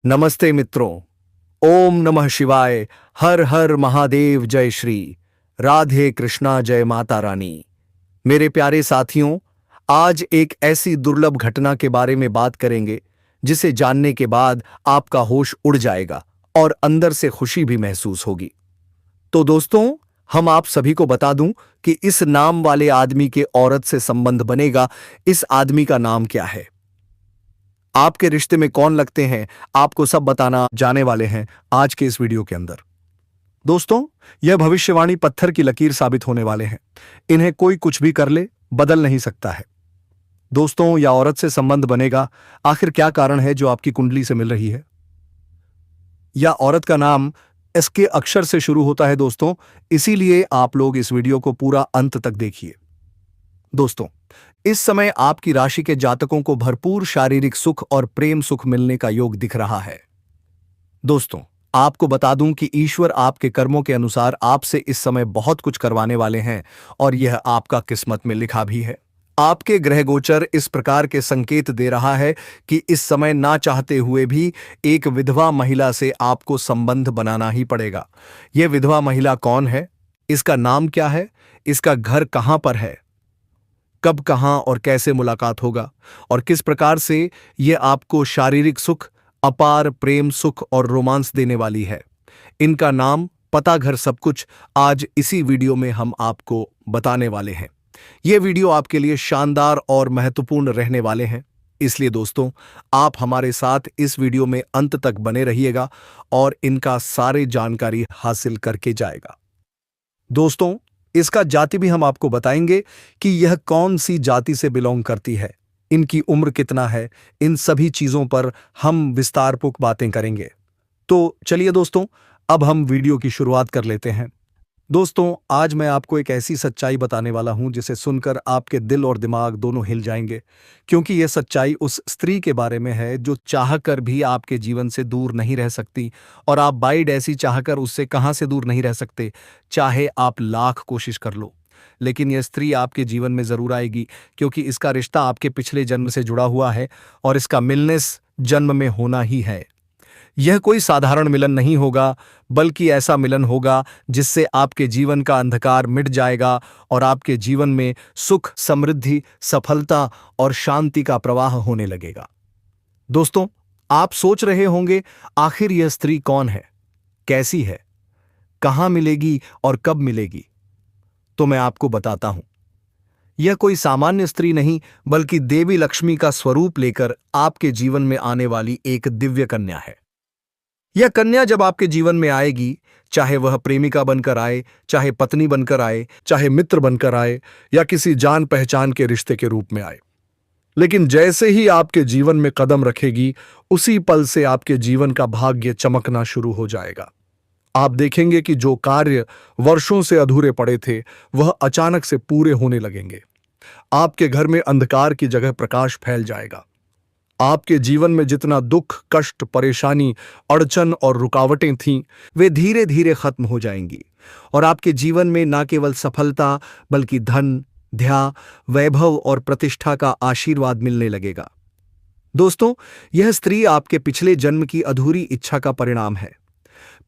नमस्ते मित्रों। ओम नमः शिवाय। हर हर महादेव। जय श्री राधे कृष्णा। जय माता रानी। मेरे प्यारे साथियों, आज एक ऐसी दुर्लभ घटना के बारे में बात करेंगे जिसे जानने के बाद आपका होश उड़ जाएगा और अंदर से खुशी भी महसूस होगी। तो दोस्तों, हम आप सभी को बता दूं कि इस नाम वाले आदमी के औरत से संबंध बनेगा। इस आदमी का नाम क्या है, आपके रिश्ते में कौन लगते हैं, आपको सब बताना जाने वाले हैं आज के इस वीडियो के अंदर। दोस्तों, यह भविष्यवाणी पत्थर की लकीर साबित होने वाले हैं। इन्हें कोई कुछ भी कर ले, बदल नहीं सकता है। दोस्तों, या औरत से संबंध बनेगा, आखिर क्या कारण है जो आपकी कुंडली से मिल रही है। या औरत का नाम एस के अक्षर से शुरू होता है दोस्तों, इसीलिए आप लोग इस वीडियो को पूरा अंत तक देखिए। दोस्तों, इस समय आपकी राशि के जातकों को भरपूर शारीरिक सुख और प्रेम सुख मिलने का योग दिख रहा है। दोस्तों, आपको बता दूं कि ईश्वर आपके कर्मों के अनुसार आपसे इस समय बहुत कुछ करवाने वाले हैं और यह आपका किस्मत में लिखा भी है। आपके ग्रह गोचर इस प्रकार के संकेत दे रहा है कि इस समय ना चाहते हुए भी एक विधवा महिला से आपको संबंध बनाना ही पड़ेगा। यह विधवा महिला कौन है, इसका नाम क्या है, इसका घर कहां पर है, कब कहां और कैसे मुलाकात होगा और किस प्रकार से यह आपको शारीरिक सुख, अपार प्रेम सुख और रोमांस देने वाली है। इनका नाम, पता, घर सब कुछ आज इसी वीडियो में हम आपको बताने वाले हैं। यह वीडियो आपके लिए शानदार और महत्वपूर्ण रहने वाले हैं, इसलिए दोस्तों आप हमारे साथ इस वीडियो में अंत तक बने रहिएगा और इनका सारे जानकारी हासिल करके जाएगा। दोस्तों, इसका जाति भी हम आपको बताएंगे कि यह कौन सी जाति से बिलोंग करती है, इनकी उम्र कितना है, इन सभी चीजों पर हम विस्तारपूर्वक बातें करेंगे। तो चलिए दोस्तों, अब हम वीडियो की शुरुआत कर लेते हैं। दोस्तों, आज मैं आपको एक ऐसी सच्चाई बताने वाला हूं जिसे सुनकर आपके दिल और दिमाग दोनों हिल जाएंगे, क्योंकि यह सच्चाई उस स्त्री के बारे में है जो चाहकर भी आपके जीवन से दूर नहीं रह सकती। और आप बाइड ऐसी चाहकर उससे कहां से दूर नहीं रह सकते, चाहे आप लाख कोशिश कर लो, लेकिन यह स्त्री आपके जीवन में जरूर आएगी, क्योंकि इसका रिश्ता आपके पिछले जन्म से जुड़ा हुआ है और इसका मिलने इस जन्म में होना ही है। यह कोई साधारण मिलन नहीं होगा, बल्कि ऐसा मिलन होगा जिससे आपके जीवन का अंधकार मिट जाएगा और आपके जीवन में सुख, समृद्धि, सफलता और शांति का प्रवाह होने लगेगा। दोस्तों, आप सोच रहे होंगे, आखिर यह स्त्री कौन है, कैसी है, कहां मिलेगी और कब मिलेगी। तो मैं आपको बताता हूं। यह कोई सामान्य स्त्री नहीं, बल्कि देवी लक्ष्मी का स्वरूप लेकर आपके जीवन में आने वाली एक दिव्य कन्या है। यह कन्या जब आपके जीवन में आएगी, चाहे वह प्रेमिका बनकर आए, चाहे पत्नी बनकर आए, चाहे मित्र बनकर आए या किसी जान पहचान के रिश्ते के रूप में आए, लेकिन जैसे ही आपके जीवन में कदम रखेगी, उसी पल से आपके जीवन का भाग्य चमकना शुरू हो जाएगा। आप देखेंगे कि जो कार्य वर्षों से अधूरे पड़े थे, वह अचानक से पूरे होने लगेंगे। आपके घर में अंधकार की जगह प्रकाश फैल जाएगा। आपके जीवन में जितना दुख, कष्ट, परेशानी, अड़चन और रुकावटें थीं, वे धीरे धीरे खत्म हो जाएंगी और आपके जीवन में न केवल सफलता, बल्कि धन, ध्या, वैभव और प्रतिष्ठा का आशीर्वाद मिलने लगेगा। दोस्तों, यह स्त्री आपके पिछले जन्म की अधूरी इच्छा का परिणाम है।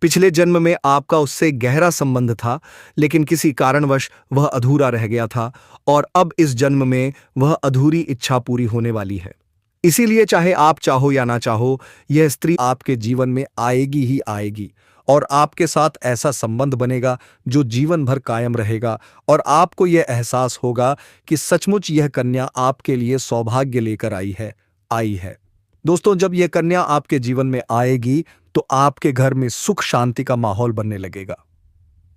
पिछले जन्म में आपका उससे गहरा संबंध था, लेकिन किसी कारणवश वह अधूरा रह गया था और अब इस जन्म में वह अधूरी इच्छा पूरी होने वाली है। इसीलिए चाहे आप चाहो या ना चाहो, यह स्त्री आपके जीवन में आएगी ही आएगी और आपके साथ ऐसा संबंध बनेगा जो जीवन भर कायम रहेगा और आपको यह एहसास होगा कि सचमुच यह कन्या आपके लिए सौभाग्य लेकर आई है। दोस्तों, जब यह कन्या आपके जीवन में आएगी तो आपके घर में सुख शांति का माहौल बनने लगेगा।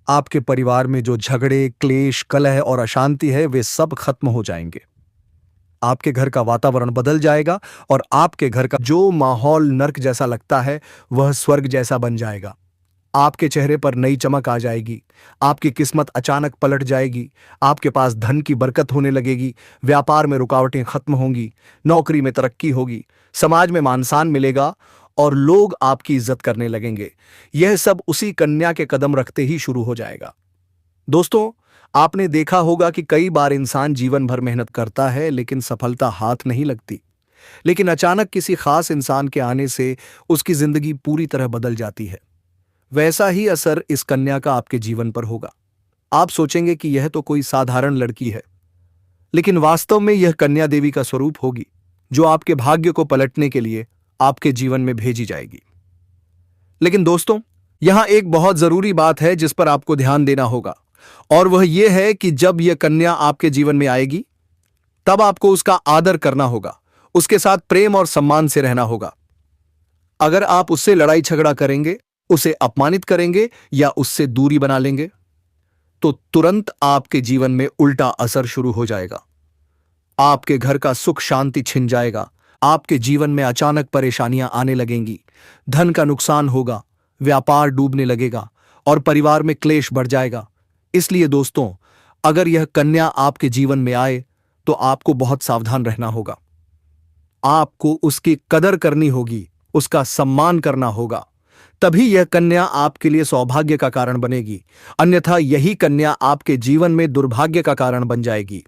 आपके परिवार में जो झगड़े, क्लेश, कलह और अशांति है, वे सब खत्म हो जाएंगे। आपके घर का वातावरण बदल जाएगा और आपके घर का जो माहौल नर्क जैसा लगता है, वह स्वर्ग जैसा बन जाएगा। आपके चेहरे पर नई चमक आ जाएगी, आपकी किस्मत अचानक पलट जाएगी, आपके पास धन की बरकत होने लगेगी, व्यापार में रुकावटें खत्म होंगी, नौकरी में तरक्की होगी, समाज में मान सम्मान मिलेगा और लोग आपकी इज्जत करने लगेंगे। यह सब उसी कन्या के कदम रखते ही शुरू हो जाएगा। दोस्तों, आपने देखा होगा कि कई बार इंसान जीवन भर मेहनत करता है, लेकिन सफलता हाथ नहीं लगती। लेकिन अचानक किसी खास इंसान के आने से उसकी जिंदगी पूरी तरह बदल जाती है। वैसा ही असर इस कन्या का आपके जीवन पर होगा। आप सोचेंगे कि यह तो कोई साधारण लड़की है, लेकिन वास्तव में यह कन्या देवी का स्वरूप होगी, जो आपके भाग्य को पलटने के लिए आपके जीवन में भेजी जाएगी। लेकिन दोस्तों, यहां एक बहुत जरूरी बात है जिस पर आपको ध्यान देना होगा, और वह यह है कि जब यह कन्या आपके जीवन में आएगी, तब आपको उसका आदर करना होगा, उसके साथ प्रेम और सम्मान से रहना होगा। अगर आप उससे लड़ाई झगड़ा करेंगे, उसे अपमानित करेंगे या उससे दूरी बना लेंगे, तो तुरंत आपके जीवन में उल्टा असर शुरू हो जाएगा। आपके घर का सुख शांति छिन जाएगा, आपके जीवन में अचानक परेशानियां आने लगेंगी, धन का नुकसान होगा, व्यापार डूबने लगेगा और परिवार में क्लेश बढ़ जाएगा। इसलिए दोस्तों, अगर यह कन्या आपके जीवन में आए तो आपको बहुत सावधान रहना होगा। आपको उसकी कदर करनी होगी, उसका सम्मान करना होगा, तभी यह कन्या आपके लिए सौभाग्य का कारण बनेगी। अन्यथा यही कन्या आपके जीवन में दुर्भाग्य का कारण बन जाएगी।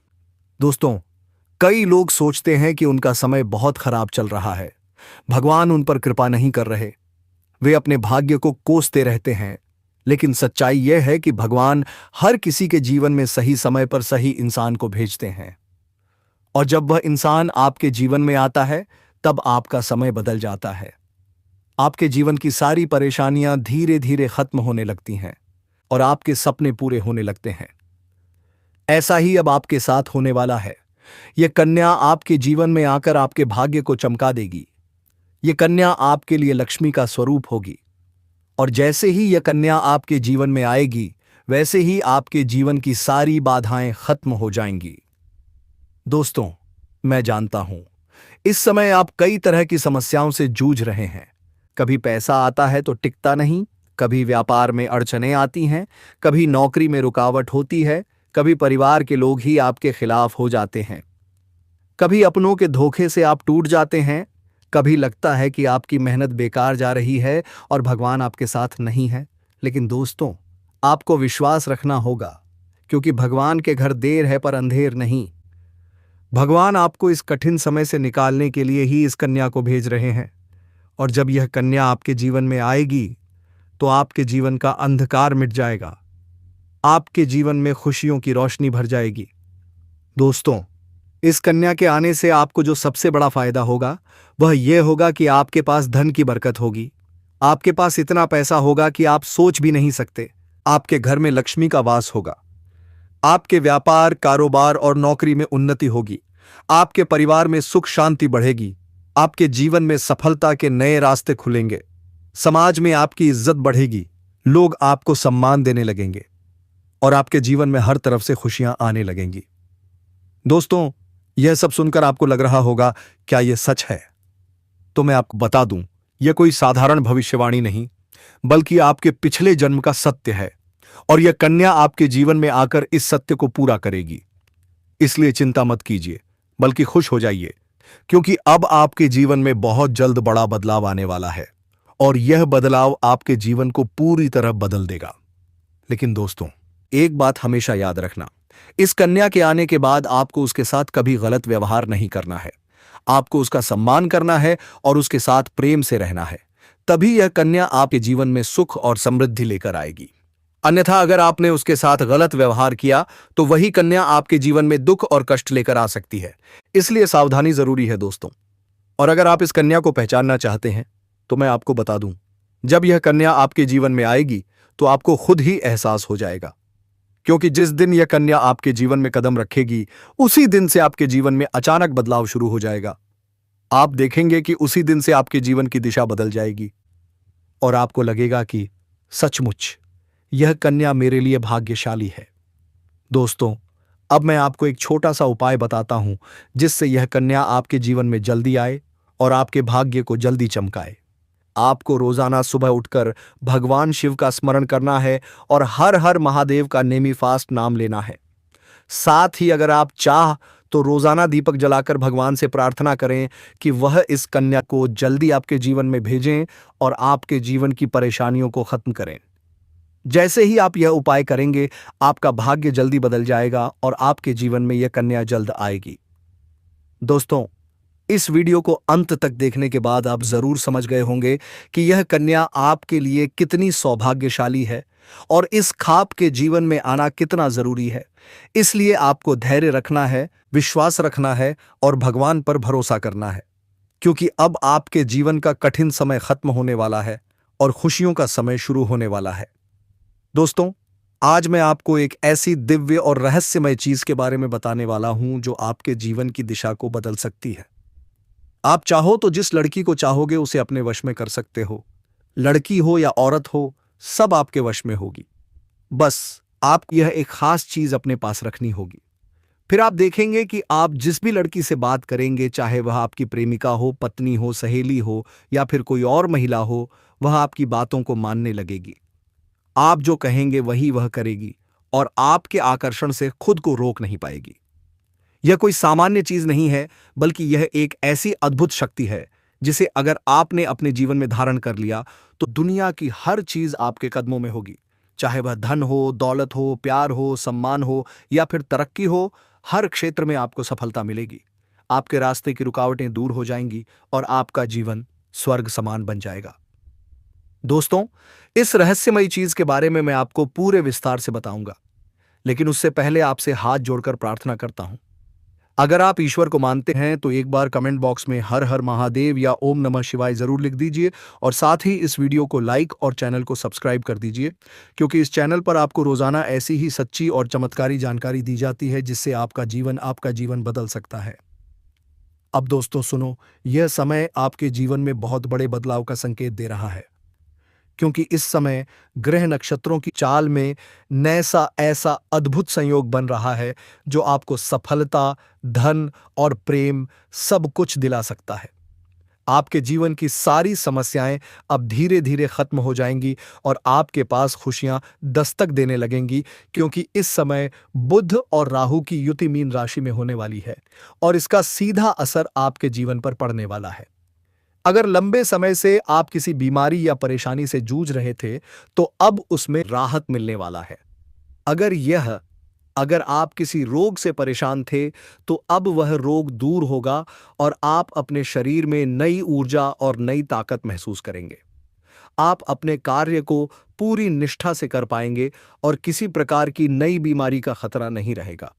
दोस्तों, कई लोग सोचते हैं कि उनका समय बहुत खराब चल रहा है, भगवान उन पर कृपा नहीं कर रहे। वे अपने भाग्य को कोसते रहते हैं, लेकिन सच्चाई यह है कि भगवान हर किसी के जीवन में सही समय पर सही इंसान को भेजते हैं, और जब वह इंसान आपके जीवन में आता है, तब आपका समय बदल जाता है। आपके जीवन की सारी परेशानियां धीरे धीरे खत्म होने लगती हैं और आपके सपने पूरे होने लगते हैं। ऐसा ही अब आपके साथ होने वाला है। यह कन्या आपके जीवन में आकर आपके भाग्य को चमका देगी। यह कन्या आपके लिए लक्ष्मी का स्वरूप होगी, और जैसे ही यह कन्या आपके जीवन में आएगी, वैसे ही आपके जीवन की सारी बाधाएं खत्म हो जाएंगी। दोस्तों, मैं जानता हूं, इस समय आप कई तरह की समस्याओं से जूझ रहे हैं। कभी पैसा आता है तो टिकता नहीं, कभी व्यापार में अड़चनें आती हैं, कभी नौकरी में रुकावट होती है, कभी परिवार के लोग ही आपके खिलाफ हो जाते हैं, कभी अपनों के धोखे से आप टूट जाते हैं, कभी लगता है कि आपकी मेहनत बेकार जा रही है और भगवान आपके साथ नहीं है। लेकिन दोस्तों, आपको विश्वास रखना होगा, क्योंकि भगवान के घर देर है पर अंधेर नहीं। भगवान आपको इस कठिन समय से निकालने के लिए ही इस कन्या को भेज रहे हैं, और जब यह कन्या आपके जीवन में आएगी तो आपके जीवन का अंधकार मिट जाएगा, आपके जीवन में खुशियों की रोशनी भर जाएगी। दोस्तों, इस कन्या के आने से आपको जो सबसे बड़ा फायदा होगा वह यह होगा कि आपके पास धन की बरकत होगी। आपके पास इतना पैसा होगा कि आप सोच भी नहीं सकते। आपके घर में लक्ष्मी का वास होगा, आपके व्यापार, कारोबार और नौकरी में उन्नति होगी, आपके परिवार में सुख शांति बढ़ेगी, आपके जीवन में सफलता के नए रास्ते खुलेंगे, समाज में आपकी इज्जत बढ़ेगी, लोग आपको सम्मान देने लगेंगे और आपके जीवन में हर तरफ से खुशियां आने लगेंगी। दोस्तों, यह सब सुनकर आपको लग रहा होगा क्या यह सच है? तो मैं आपको बता दूं, यह कोई साधारण भविष्यवाणी नहीं, बल्कि आपके पिछले जन्म का सत्य है, और यह कन्या आपके जीवन में आकर इस सत्य को पूरा करेगी। इसलिए चिंता मत कीजिए, बल्कि खुश हो जाइए, क्योंकि अब आपके जीवन में बहुत जल्द बड़ा बदलाव आने वाला है, और यह बदलाव आपके जीवन को पूरी तरह बदल देगा। लेकिन दोस्तों, एक बात हमेशा याद रखना, इस कन्या के आने के बाद आपको उसके साथ कभी गलत व्यवहार नहीं करना है। आपको उसका सम्मान करना है और उसके साथ प्रेम से रहना है। तभी यह कन्या आपके जीवन में सुख और समृद्धि लेकर आएगी। अन्यथा अगर आपने उसके साथ गलत व्यवहार किया तो वही कन्या आपके जीवन में दुख और कष्ट लेकर आ सकती है। इसलिए सावधानी जरूरी है दोस्तों। और अगर आप इस कन्या को पहचानना चाहते हैं तो मैं आपको बता दूं, जब यह कन्या आपके जीवन में आएगी तो आपको खुद ही एहसास हो जाएगा, क्योंकि जिस दिन यह कन्या आपके जीवन में कदम रखेगी, उसी दिन से आपके जीवन में अचानक बदलाव शुरू हो जाएगा। आप देखेंगे कि उसी दिन से आपके जीवन की दिशा बदल जाएगी और आपको लगेगा कि सचमुच यह कन्या मेरे लिए भाग्यशाली है। दोस्तों, अब मैं आपको एक छोटा सा उपाय बताता हूं, जिससे यह कन्या आपके जीवन में जल्दी आए और आपके भाग्य को जल्दी चमकाए। आपको रोजाना सुबह उठकर भगवान शिव का स्मरण करना है और हर हर महादेव का नेमी फास्ट नाम लेना है। साथ ही अगर आप चाह तो रोजाना दीपक जलाकर भगवान से प्रार्थना करें कि वह इस कन्या को जल्दी आपके जीवन में भेजें और आपके जीवन की परेशानियों को खत्म करें। जैसे ही आप यह उपाय करेंगे, आपका भाग्य जल्दी बदल जाएगा और आपके जीवन में यह कन्या जल्द आएगी। दोस्तों, इस वीडियो को अंत तक देखने के बाद आप जरूर समझ गए होंगे कि यह कन्या आपके लिए कितनी सौभाग्यशाली है और इस खाप के जीवन में आना कितना जरूरी है। इसलिए आपको धैर्य रखना है, विश्वास रखना है और भगवान पर भरोसा करना है, क्योंकि अब आपके जीवन का कठिन समय खत्म होने वाला है और खुशियों का समय शुरू होने वाला है। दोस्तों, आज मैं आपको एक ऐसी दिव्य और रहस्यमय चीज के बारे में बताने वाला हूं जो आपके जीवन की दिशा को बदल सकती है। आप चाहो तो जिस लड़की को चाहोगे उसे अपने वश में कर सकते हो। लड़की हो या औरत हो, सब आपके वश में होगी। बस आप यह एक खास चीज अपने पास रखनी होगी। फिर आप देखेंगे कि आप जिस भी लड़की से बात करेंगे, चाहे वह आपकी प्रेमिका हो, पत्नी हो, सहेली हो या फिर कोई और महिला हो, वह आपकी बातों को मानने लगेगी। आप जो कहेंगे वही वह करेगी और आपके आकर्षण से खुद को रोक नहीं पाएगी। यह कोई सामान्य चीज नहीं है, बल्कि यह एक ऐसी अद्भुत शक्ति है जिसे अगर आपने अपने जीवन में धारण कर लिया तो दुनिया की हर चीज आपके कदमों में होगी। चाहे वह धन हो, दौलत हो, प्यार हो, सम्मान हो या फिर तरक्की हो, हर क्षेत्र में आपको सफलता मिलेगी। आपके रास्ते की रुकावटें दूर हो जाएंगी और आपका जीवन स्वर्ग समान बन जाएगा। दोस्तों, इस रहस्यमयी चीज के बारे में मैं आपको पूरे विस्तार से बताऊंगा, लेकिन उससे पहले आपसे हाथ जोड़कर प्रार्थना करता हूं। अगर आप ईश्वर को मानते हैं तो एक बार कमेंट बॉक्स में हर हर महादेव या ओम नमः शिवाय जरूर लिख दीजिए और साथ ही इस वीडियो को लाइक और चैनल को सब्सक्राइब कर दीजिए, क्योंकि इस चैनल पर आपको रोजाना ऐसी ही सच्ची और चमत्कारी जानकारी दी जाती है जिससे आपका जीवन बदल सकता है। अब दोस्तों सुनो, यह समय आपके जीवन में बहुत बड़े बदलाव का संकेत दे रहा है, क्योंकि इस समय ग्रह नक्षत्रों की चाल में नैसा ऐसा अद्भुत संयोग बन रहा है जो आपको सफलता, धन और प्रेम सब कुछ दिला सकता है। आपके जीवन की सारी समस्याएं अब धीरे धीरे खत्म हो जाएंगी और आपके पास खुशियां दस्तक देने लगेंगी, क्योंकि इस समय बुध और राहु की युति मीन राशि में होने वाली है और इसका सीधा असर आपके जीवन पर पड़ने वाला है। अगर लंबे समय से आप किसी बीमारी या परेशानी से जूझ रहे थे तो अब उसमें राहत मिलने वाला है। अगर आप किसी रोग से परेशान थे तो अब वह रोग दूर होगा और आप अपने शरीर में नई ऊर्जा और नई ताकत महसूस करेंगे। आप अपने कार्य को पूरी निष्ठा से कर पाएंगे और किसी प्रकार की नई बीमारी का खतरा नहीं रहेगा।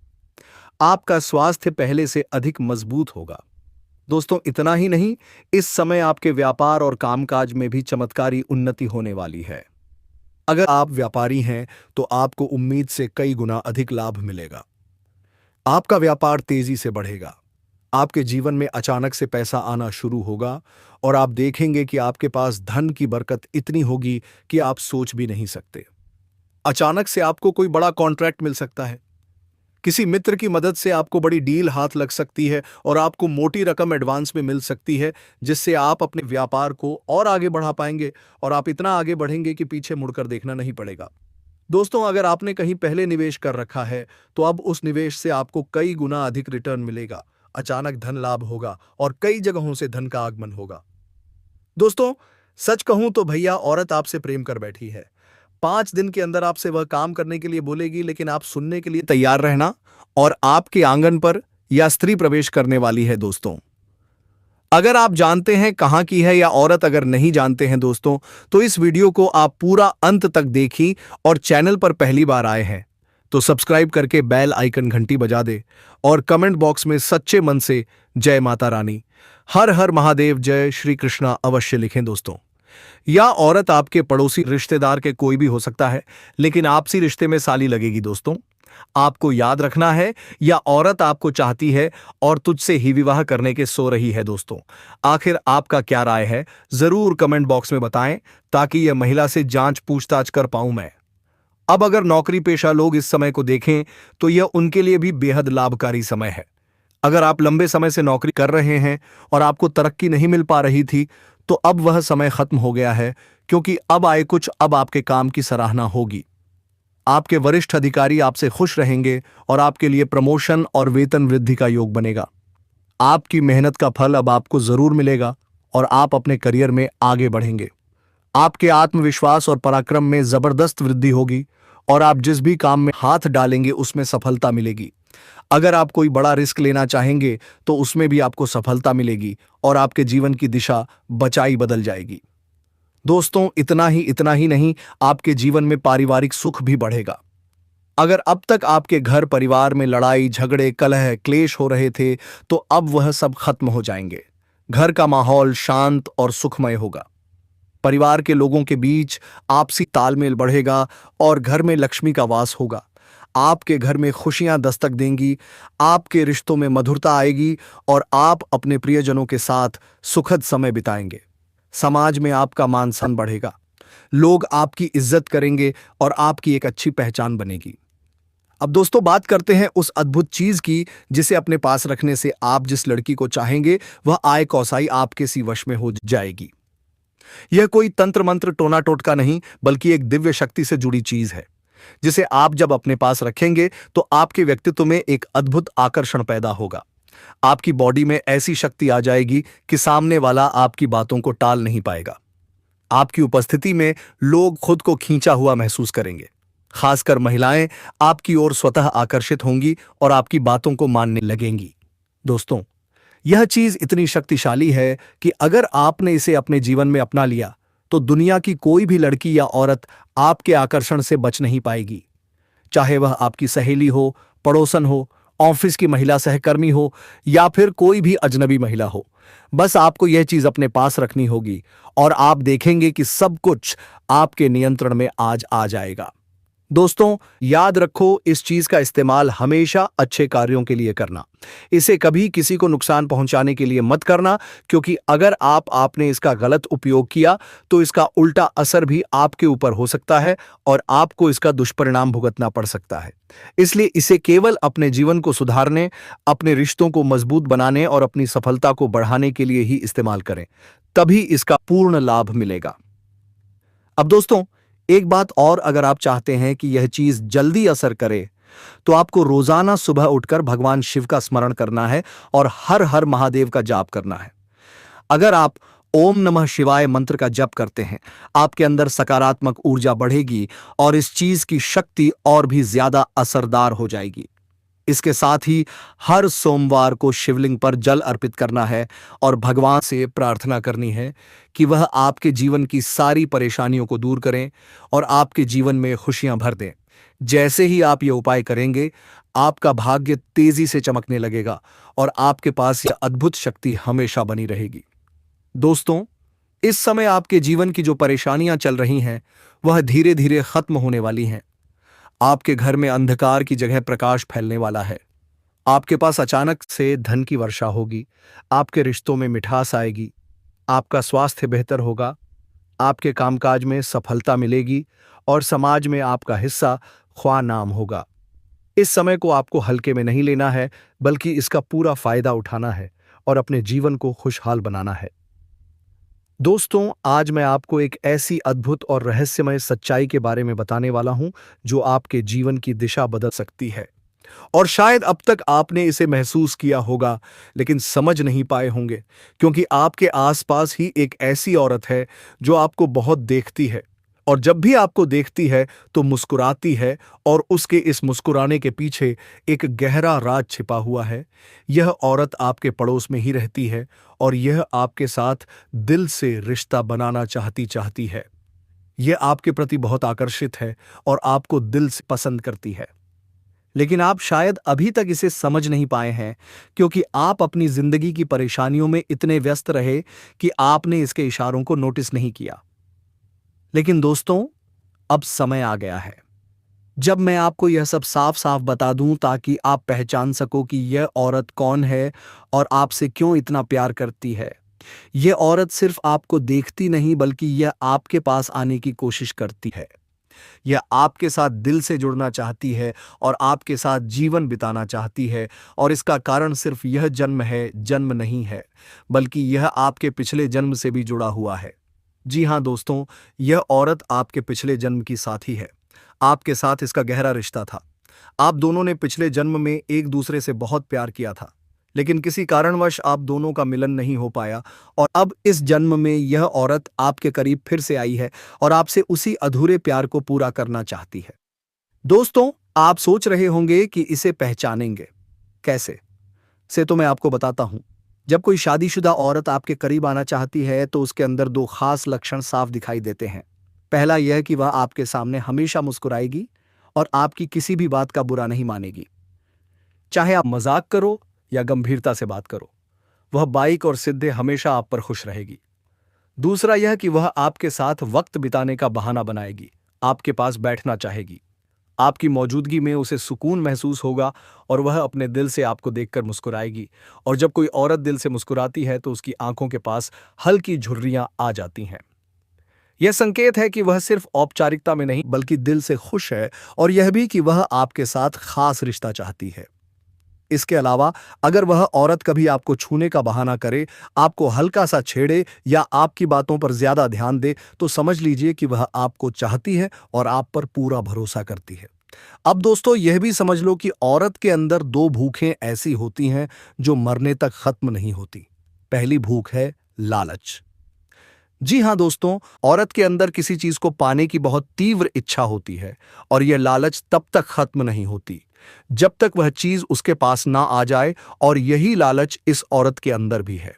आपका स्वास्थ्य पहले से अधिक मजबूत होगा। दोस्तों, इतना ही नहीं, इस समय आपके व्यापार और कामकाज में भी चमत्कारी उन्नति होने वाली है। अगर आप व्यापारी हैं तो आपको उम्मीद से कई गुना अधिक लाभ मिलेगा। आपका व्यापार तेजी से बढ़ेगा। आपके जीवन में अचानक से पैसा आना शुरू होगा और आप देखेंगे कि आपके पास धन की बरकत इतनी होगी कि आप सोच भी नहीं सकते। अचानक से आपको कोई बड़ा कॉन्ट्रैक्ट मिल सकता है। किसी मित्र की मदद से आपको बड़ी डील हाथ लग सकती है और आपको मोटी रकम एडवांस में मिल सकती है, जिससे आप अपने व्यापार को और आगे बढ़ा पाएंगे और आप इतना आगे बढ़ेंगे कि पीछे मुड़कर देखना नहीं पड़ेगा। दोस्तों, अगर आपने कहीं पहले निवेश कर रखा है तो अब उस निवेश से आपको कई गुना अधिक रिटर्न मिलेगा। अचानक धन लाभ होगा और कई जगहों से धन का आगमन होगा। दोस्तों, सच कहूं तो भैया, औरत आपसे प्रेम कर बैठी है। 5 दिन के अंदर आपसे वह काम करने के लिए बोलेगी, लेकिन आप सुनने के लिए तैयार रहना और आपके आंगन पर या स्त्री प्रवेश करने वाली है। दोस्तों, अगर आप जानते हैं कहां की है या औरत अगर नहीं जानते हैं दोस्तों, तो इस वीडियो को आप पूरा अंत तक देखी और चैनल पर पहली बार आए हैं तो सब्सक्राइब करके बेल आइकन घंटी बजा दे और कमेंट बॉक्स में सच्चे मन से जय माता रानी, हर हर महादेव, जय श्री कृष्णा अवश्य लिखें। दोस्तों, या औरत आपके पड़ोसी रिश्तेदार के कोई भी हो सकता है, लेकिन आपसी रिश्ते में साली लगेगी। दोस्तों, आपको याद रखना है, या औरत आपको चाहती है और तुझसे ही विवाह करने के सो रही है। दोस्तों, आखिर आपका क्या राय है, जरूर कमेंट बॉक्स में बताएं ताकि यह महिला से जांच पूछताछ कर पाऊं मैं। अब अगर नौकरी पेशा लोग इस समय को देखें तो यह उनके लिए भी बेहद लाभकारी समय है। अगर आप लंबे समय से नौकरी कर रहे हैं और आपको तरक्की नहीं मिल पा रही थी तो अब वह समय खत्म हो गया है, क्योंकि अब आपके काम की सराहना होगी। आपके वरिष्ठ अधिकारी आपसे खुश रहेंगे और आपके लिए प्रमोशन और वेतन वृद्धि का योग बनेगा। आपकी मेहनत का फल अब आपको जरूर मिलेगा और आप अपने करियर में आगे बढ़ेंगे। आपके आत्मविश्वास और पराक्रम में जबरदस्त वृद्धि होगी और आप जिस भी काम में हाथ डालेंगे उसमें सफलता मिलेगी। अगर आप कोई बड़ा रिस्क लेना चाहेंगे तो उसमें भी आपको सफलता मिलेगी और आपके जीवन की दिशा बचाई बदल जाएगी। दोस्तों, इतना ही नहीं, आपके जीवन में पारिवारिक सुख भी बढ़ेगा। अगर अब तक आपके घर परिवार में लड़ाई झगड़े कलह क्लेश हो रहे थे, तो अब वह सब खत्म हो जाएंगे। घर का माहौल शांत और सुखमय होगा। परिवार के लोगों के बीच आपसी तालमेल बढ़ेगा और घर में लक्ष्मी का वास होगा। आपके घर में खुशियां दस्तक देंगी, आपके रिश्तों में मधुरता आएगी और आप अपने प्रियजनों के साथ सुखद समय बिताएंगे। समाज में आपका मान सम्मान बढ़ेगा, लोग आपकी इज्जत करेंगे और आपकी एक अच्छी पहचान बनेगी। अब दोस्तों, बात करते हैं उस अद्भुत चीज की जिसे अपने पास रखने से आप जिस लड़की को चाहेंगे वह आय कौसाई आपके सी वश में हो जाएगी। यह कोई तंत्र मंत्र टोना टोटका नहीं, बल्कि एक दिव्य शक्ति से जुड़ी चीज है, जिसे आप जब अपने पास रखेंगे तो आपके व्यक्तित्व में एक अद्भुत आकर्षण पैदा होगा। आपकी बॉडी में ऐसी शक्ति आ जाएगी कि सामने वाला आपकी बातों को टाल नहीं पाएगा। आपकी उपस्थिति में लोग खुद को खींचा हुआ महसूस करेंगे। खासकर महिलाएं आपकी ओर स्वतः आकर्षित होंगी और आपकी बातों को मानने लगेंगी। दोस्तों, यह चीज इतनी शक्तिशाली है कि अगर आपने इसे अपने जीवन में अपना लिया तो दुनिया की कोई भी लड़की या औरत आपके आकर्षण से बच नहीं पाएगी। चाहे वह आपकी सहेली हो, पड़ोसन हो, ऑफिस की महिला सहकर्मी हो या फिर कोई भी अजनबी महिला हो, बस आपको यह चीज अपने पास रखनी होगी और आप देखेंगे कि सब कुछ आपके नियंत्रण में आज आ जाएगा। दोस्तों, याद रखो, इस चीज का इस्तेमाल हमेशा अच्छे कार्यों के लिए करना। इसे कभी किसी को नुकसान पहुंचाने के लिए मत करना, क्योंकि अगर आपने इसका गलत उपयोग किया तो इसका उल्टा असर भी आपके ऊपर हो सकता है और आपको इसका दुष्परिणाम भुगतना पड़ सकता है। इसलिए इसे केवल अपने जीवन को सुधारने, अपने रिश्तों को मजबूत बनाने और अपनी सफलता को बढ़ाने के लिए ही इस्तेमाल करें, तभी इसका पूर्ण लाभ मिलेगा। अब दोस्तों, एक बात और, अगर आप चाहते हैं कि यह चीज जल्दी असर करे तो आपको रोजाना सुबह उठकर भगवान शिव का स्मरण करना है और हर हर महादेव का जाप करना है। अगर आप ओम नमः शिवाय मंत्र का जप करते हैं, आपके अंदर सकारात्मक ऊर्जा बढ़ेगी और इस चीज की शक्ति और भी ज्यादा असरदार हो जाएगी। इसके साथ ही हर सोमवार को शिवलिंग पर जल अर्पित करना है और भगवान से प्रार्थना करनी है कि वह आपके जीवन की सारी परेशानियों को दूर करें और आपके जीवन में खुशियां भर दें। जैसे ही आप ये उपाय करेंगे, आपका भाग्य तेजी से चमकने लगेगा और आपके पास यह अद्भुत शक्ति हमेशा बनी रहेगी। दोस्तों, इस समय आपके जीवन की जो परेशानियां चल रही हैं, वह धीरे धीरे खत्म होने वाली हैं। आपके घर में अंधकार की जगह प्रकाश फैलने वाला है। आपके पास अचानक से धन की वर्षा होगी, आपके रिश्तों में मिठास आएगी, आपका स्वास्थ्य बेहतर होगा, आपके कामकाज में सफलता मिलेगी और समाज में आपका हिस्सा ख्वाह नाम होगा। इस समय को आपको हल्के में नहीं लेना है, बल्कि इसका पूरा फायदा उठाना है और अपने जीवन को खुशहाल बनाना है। दोस्तों, आज मैं आपको एक ऐसी अद्भुत और रहस्यमय सच्चाई के बारे में बताने वाला हूं जो आपके जीवन की दिशा बदल सकती है। और शायद अब तक आपने इसे महसूस किया होगा, लेकिन समझ नहीं पाए होंगे, क्योंकि आपके आसपास ही एक ऐसी औरत है जो आपको बहुत देखती है और जब भी आपको देखती है तो मुस्कुराती है और उसके इस मुस्कुराने के पीछे एक गहरा राज छिपा हुआ है। यह औरत आपके पड़ोस में ही रहती है और यह आपके साथ दिल से रिश्ता बनाना चाहती है। यह आपके प्रति बहुत आकर्षित है और आपको दिल से पसंद करती है, लेकिन आप शायद अभी तक इसे समझ नहीं पाए हैं, क्योंकि आप अपनी जिंदगी की परेशानियों में इतने व्यस्त रहे कि आपने इसके इशारों को नोटिस नहीं किया। लेकिन दोस्तों, अब समय आ गया है जब मैं आपको यह सब साफ साफ बता दूं, ताकि आप पहचान सको कि यह औरत कौन है और आपसे क्यों इतना प्यार करती है। यह औरत सिर्फ आपको देखती नहीं, बल्कि यह आपके पास आने की कोशिश करती है। यह आपके साथ दिल से जुड़ना चाहती है और आपके साथ जीवन बिताना चाहती है, और इसका कारण सिर्फ यह जन्म नहीं है, बल्कि यह आपके पिछले जन्म से भी जुड़ा हुआ है। जी हाँ दोस्तों, यह औरत आपके पिछले जन्म की साथी है। आपके साथ इसका गहरा रिश्ता था। आप दोनों ने पिछले जन्म में एक दूसरे से बहुत प्यार किया था, लेकिन किसी कारणवश आप दोनों का मिलन नहीं हो पाया, और अब इस जन्म में यह औरत आपके करीब फिर से आई है और आपसे उसी अधूरे प्यार को पूरा करना चाहती है। दोस्तों, आप सोच रहे होंगे कि इसे पहचानेंगे कैसे, से तो मैं आपको बताता हूं। जब कोई शादीशुदा औरत आपके करीब आना चाहती है तो उसके अंदर दो खास लक्षण साफ दिखाई देते हैं। पहला यह कि वह आपके सामने हमेशा मुस्कुराएगी और आपकी किसी भी बात का बुरा नहीं मानेगी। चाहे आप मजाक करो या गंभीरता से बात करो, वह बाइक और सीधे हमेशा आप पर खुश रहेगी। दूसरा यह कि वह आपके साथ वक्त बिताने का बहाना बनाएगी, आपके पास बैठना चाहेगी। आपकी मौजूदगी में उसे सुकून महसूस होगा और वह अपने दिल से आपको देखकर मुस्कुराएगी। और जब कोई औरत दिल से मुस्कुराती है तो उसकी आंखों के पास हल्की झुर्रियां आ जाती हैं। यह संकेत है कि वह सिर्फ औपचारिकता में नहीं बल्कि दिल से खुश है, और यह भी कि वह आपके साथ खास रिश्ता चाहती है। इसके अलावा अगर वह औरत कभी आपको छूने का बहाना करे, आपको हल्का सा छेड़े या आपकी बातों पर ज्यादा ध्यान दे, तो समझ लीजिए कि वह आपको चाहती है और आप पर पूरा भरोसा करती है। अब दोस्तों, यह भी समझ लो कि औरत के अंदर दो भूखें ऐसी होती हैं जो मरने तक खत्म नहीं होती। पहली भूख है लालच। जी हां दोस्तों, औरत के अंदर किसी चीज को पाने की बहुत तीव्र इच्छा होती है, और यह लालच तब तक खत्म नहीं होती जब तक वह चीज उसके पास ना आ जाए। और यही लालच इस औरत के अंदर भी है।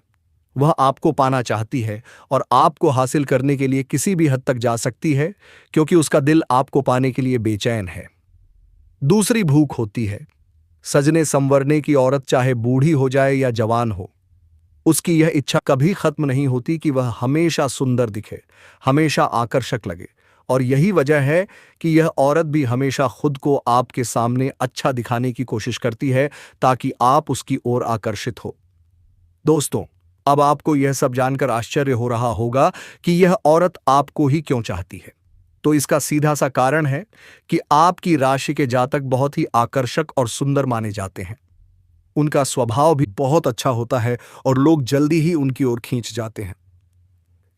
वह आपको पाना चाहती है और आपको हासिल करने के लिए किसी भी हद तक जा सकती है, क्योंकि उसका दिल आपको पाने के लिए बेचैन है। दूसरी भूख होती है सजने संवरने की। औरत चाहे बूढ़ी हो जाए या जवान हो, उसकी यह इच्छा कभी खत्म नहीं होती कि वह हमेशा सुंदर दिखे, हमेशा आकर्षक लगे। और यही वजह है कि यह औरत भी हमेशा खुद को आपके सामने अच्छा दिखाने की कोशिश करती है, ताकि आप उसकी ओर आकर्षित हो। दोस्तों, अब आपको यह सब जानकर आश्चर्य हो रहा होगा कि यह औरत आपको ही क्यों चाहती है। तो इसका सीधा सा कारण है कि आपकी राशि के जातक बहुत ही आकर्षक और सुंदर माने जाते हैं। उनका स्वभाव भी बहुत अच्छा होता है और लोग जल्दी ही उनकी ओर खींच जाते हैं।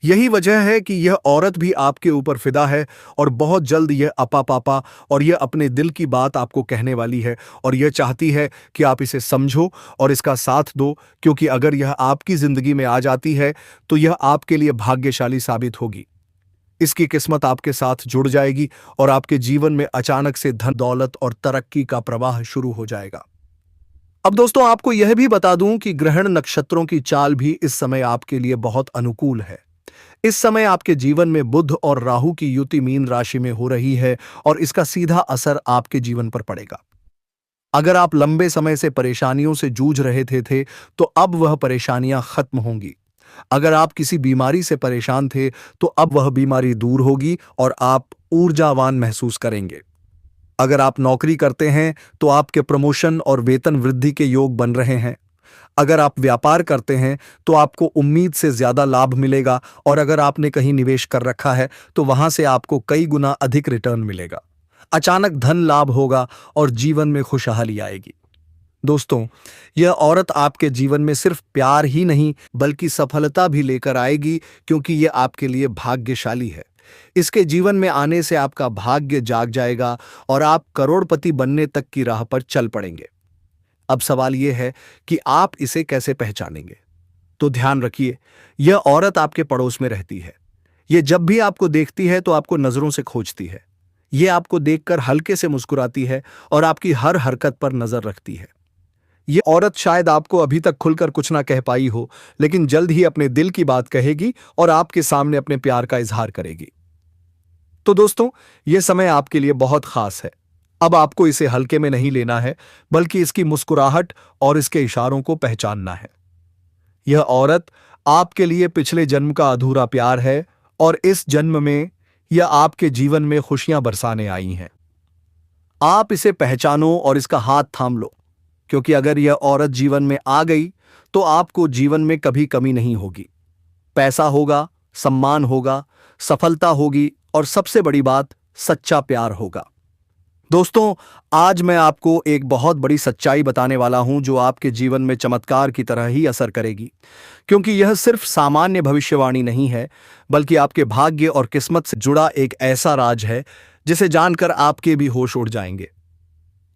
यही वजह है कि यह औरत भी आपके ऊपर फिदा है, और बहुत जल्द यह अपा पापा और यह अपने दिल की बात आपको कहने वाली है, और यह चाहती है कि आप इसे समझो और इसका साथ दो, क्योंकि अगर यह आपकी जिंदगी में आ जाती है तो यह आपके लिए भाग्यशाली साबित होगी। इसकी किस्मत आपके साथ जुड़ जाएगी और आपके जीवन में अचानक से धन दौलत और तरक्की का प्रवाह शुरू हो जाएगा। अब दोस्तों, आपको यह भी बता दूं कि ग्रहण नक्षत्रों की चाल भी इस समय आपके लिए बहुत अनुकूल है। इस समय आपके जीवन में बुध और राहु की युति मीन राशि में हो रही है, और इसका सीधा असर आपके जीवन पर पड़ेगा। अगर आप लंबे समय से परेशानियों से जूझ रहे थे तो अब वह परेशानियां खत्म होंगी। अगर आप किसी बीमारी से परेशान थे तो अब वह बीमारी दूर होगी और आप ऊर्जावान महसूस करेंगे। अगर आप नौकरी करते हैं तो आपके प्रमोशन और वेतन वृद्धि के योग बन रहे हैं। अगर आप व्यापार करते हैं तो आपको उम्मीद से ज्यादा लाभ मिलेगा, और अगर आपने कहीं निवेश कर रखा है तो वहां से आपको कई गुना अधिक रिटर्न मिलेगा। अचानक धन लाभ होगा और जीवन में खुशहाली आएगी। दोस्तों, यह औरत आपके जीवन में सिर्फ प्यार ही नहीं बल्कि सफलता भी लेकर आएगी, क्योंकि यह आपके लिए भाग्यशाली है। इसके जीवन में आने से आपका भाग्य जाग जाएगा और आप करोड़पति बनने तक की राह पर चल पड़ेंगे। अब सवाल यह है कि आप इसे कैसे पहचानेंगे। तो ध्यान रखिए, यह औरत आपके पड़ोस में रहती है। यह जब भी आपको देखती है तो आपको नजरों से खोजती है। यह आपको देखकर हल्के से मुस्कुराती है और आपकी हर हरकत पर नजर रखती है। यह औरत शायद आपको अभी तक खुलकर कुछ ना कह पाई हो, लेकिन जल्द ही अपने दिल की बात कहेगी और आपके सामने अपने प्यार का इजहार करेगी। तो दोस्तों, यह समय आपके लिए बहुत खास है। अब आपको इसे हल्के में नहीं लेना है, बल्कि इसकी मुस्कुराहट और इसके इशारों को पहचानना है। यह औरत आपके लिए पिछले जन्म का अधूरा प्यार है, और इस जन्म में यह आपके जीवन में खुशियां बरसाने आई हैं। आप इसे पहचानो और इसका हाथ थाम लो, क्योंकि अगर यह औरत जीवन में आ गई तो आपको जीवन में कभी कमी नहीं होगी। पैसा होगा, सम्मान होगा, सफलता होगी, और सबसे बड़ी बात, सच्चा प्यार होगा। दोस्तों, आज मैं आपको एक बहुत बड़ी सच्चाई बताने वाला हूं जो आपके जीवन में चमत्कार की तरह ही असर करेगी, क्योंकि यह सिर्फ सामान्य भविष्यवाणी नहीं है, बल्कि आपके भाग्य और किस्मत से जुड़ा एक ऐसा राज है जिसे जानकर आपके भी होश उड़ जाएंगे।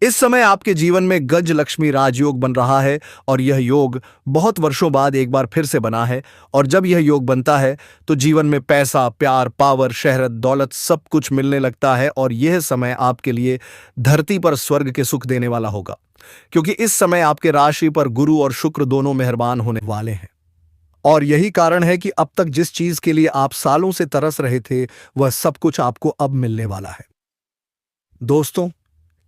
इस समय आपके जीवन में गज लक्ष्मी राजयोग बन रहा है और यह योग बहुत वर्षों बाद एक बार फिर से बना है। और जब यह योग बनता है तो जीवन में पैसा, प्यार, पावर, शहरत, दौलत सब कुछ मिलने लगता है और यह समय आपके लिए धरती पर स्वर्ग के सुख देने वाला होगा, क्योंकि इस समय आपके राशि पर गुरु और शुक्र दोनों मेहरबान होने वाले हैं। और यही कारण है कि अब तक जिस चीज के लिए आप सालों से तरस रहे थे वह सब कुछ आपको अब मिलने वाला है। दोस्तों,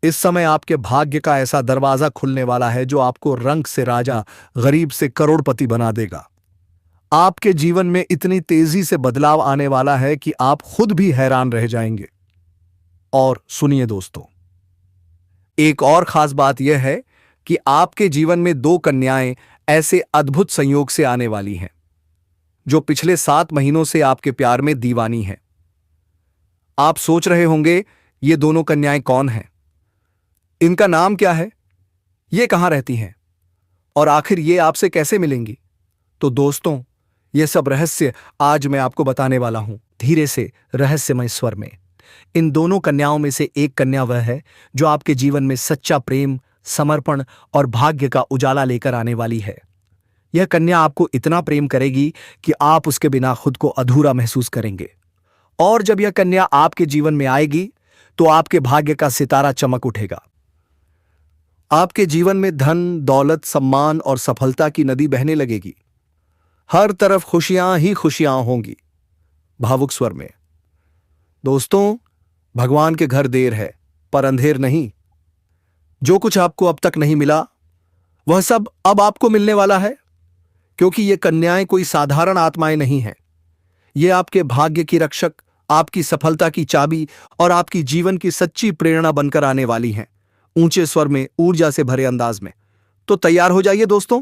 इस समय आपके भाग्य का ऐसा दरवाजा खुलने वाला है जो आपको रंग से राजा, गरीब से करोड़पति बना देगा। आपके जीवन में इतनी तेजी से बदलाव आने वाला है कि आप खुद भी हैरान रह जाएंगे। और सुनिए दोस्तों, एक और खास बात यह है कि आपके जीवन में 2 कन्याएं ऐसे अद्भुत संयोग से आने वाली हैं जो पिछले 7 महीनों से आपके प्यार में दीवानी हैं। आप सोच रहे होंगे ये दोनों कन्याएं कौन हैं, इनका नाम क्या है, ये कहां रहती हैं और आखिर ये आपसे कैसे मिलेंगी। तो दोस्तों, ये सब रहस्य आज मैं आपको बताने वाला हूं, धीरे से, रहस्यमय स्वर में। इन दोनों कन्याओं में से एक कन्या वह है जो आपके जीवन में सच्चा प्रेम, समर्पण और भाग्य का उजाला लेकर आने वाली है। यह कन्या आपको इतना प्रेम करेगी कि आप उसके बिना खुद को अधूरा महसूस करेंगे। और जब यह कन्या आपके जीवन में आएगी तो आपके भाग्य का सितारा चमक उठेगा। आपके जीवन में धन, दौलत, सम्मान और सफलता की नदी बहने लगेगी। हर तरफ खुशियां ही खुशियां होंगी, भावुक स्वर में। दोस्तों, भगवान के घर देर है पर अंधेर नहीं। जो कुछ आपको अब तक नहीं मिला वह सब अब आपको मिलने वाला है, क्योंकि ये कन्याएं कोई साधारण आत्माएं नहीं हैं। ये आपके भाग्य की रक्षक, आपकी सफलता की चाबी और आपकी जीवन की सच्ची प्रेरणा बनकर आने वाली हैं, ऊंचे स्वर में, ऊर्जा से भरे अंदाज में। तो तैयार हो जाइए दोस्तों,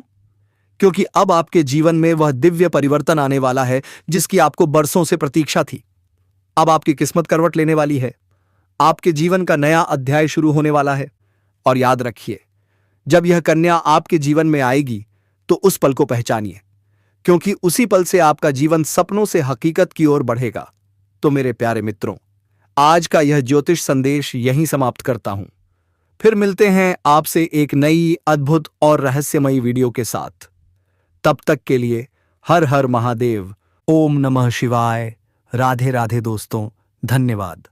क्योंकि अब आपके जीवन में वह दिव्य परिवर्तन आने वाला है जिसकी आपको बरसों से प्रतीक्षा थी। अब आपकी किस्मत करवट लेने वाली है, आपके जीवन का नया अध्याय शुरू होने वाला है। और याद रखिए, जब यह कन्या आपके जीवन में आएगी तो उस पल को पहचानिए, क्योंकि उसी पल से आपका जीवन सपनों से हकीकत की ओर बढ़ेगा। तो मेरे प्यारे मित्रों, आज का यह ज्योतिष संदेश यहीं समाप्त करता हूं। फिर मिलते हैं आपसे एक नई, अद्भुत और रहस्यमयी वीडियो के साथ। तब तक के लिए हर हर महादेव, ओम नमः शिवाय, राधे राधे दोस्तों, धन्यवाद।